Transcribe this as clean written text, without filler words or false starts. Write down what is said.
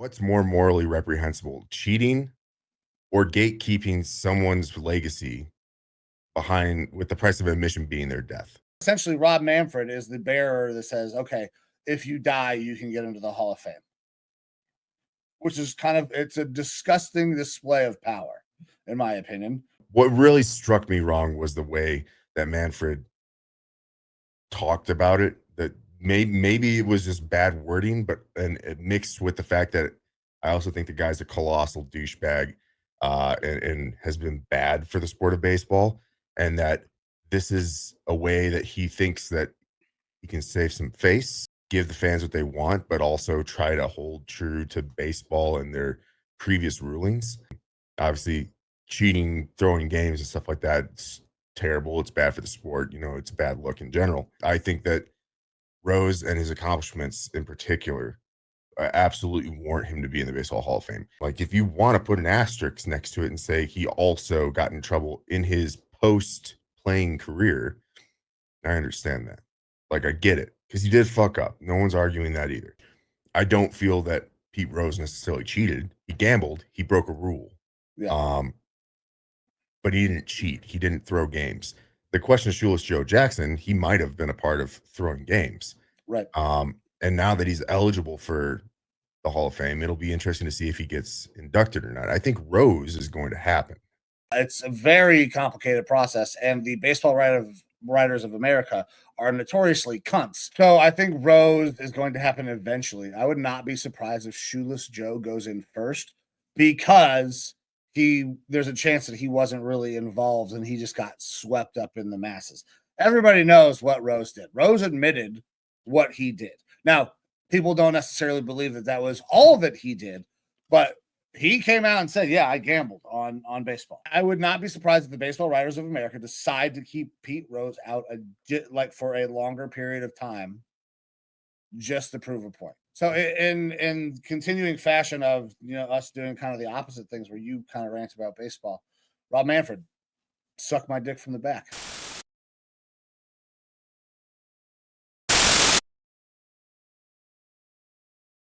What's more morally reprehensible, cheating or gatekeeping someone's legacy behind with the price of admission being their death? Essentially, Rob Manfred is the bearer that says, okay, if you die, you can get into the Hall of Fame, which is it's a disgusting display of power, in my opinion. What really struck me wrong was the way that Manfred talked about it. That maybe it was just bad wording, but and it mixed with the fact that I also think the guy's a colossal douchebag, and has been bad for the sport of baseball, and that this is a way that he thinks that he can save some face, give the fans what they want, but also try to hold true to baseball and their previous rulings. Obviously, cheating, throwing games and stuff like that, it's terrible. It's bad for the sport. It's a bad look in general. I think that Rose and his accomplishments in particular absolutely warrant him to be in the Baseball Hall of Fame. Like, if you want to put an asterisk next to it and say he also got in trouble in his post playing career, I understand that. Like, I get it because he did fuck up. No one's arguing that either. I don't feel that Pete Rose necessarily cheated. He gambled. He broke a rule. Yeah. But he didn't cheat. He didn't throw games. The question is, Shoeless Joe Jackson, he might have been a part of throwing games. Right. And now that he's eligible for the Hall of Fame, it'll be interesting to see if he gets inducted or not. I think Rose is going to happen. It's a very complicated process, and the Baseball Writers of America are notoriously cunts. So I think Rose is going to happen eventually. I would not be surprised if Shoeless Joe goes in first, because there's a chance that he wasn't really involved and he just got swept up in the masses. Everybody knows what Rose did. Rose admitted what he did. Now, people don't necessarily believe that that was all that he did, but he came out and said, yeah, I gambled on baseball. I would not be surprised if the Baseball Writers of America decide to keep Pete Rose out for a longer period of time just to prove a point. So in continuing fashion of us doing kind of the opposite things where you kind of rant about baseball, Rob Manfred, suck my dick from the back.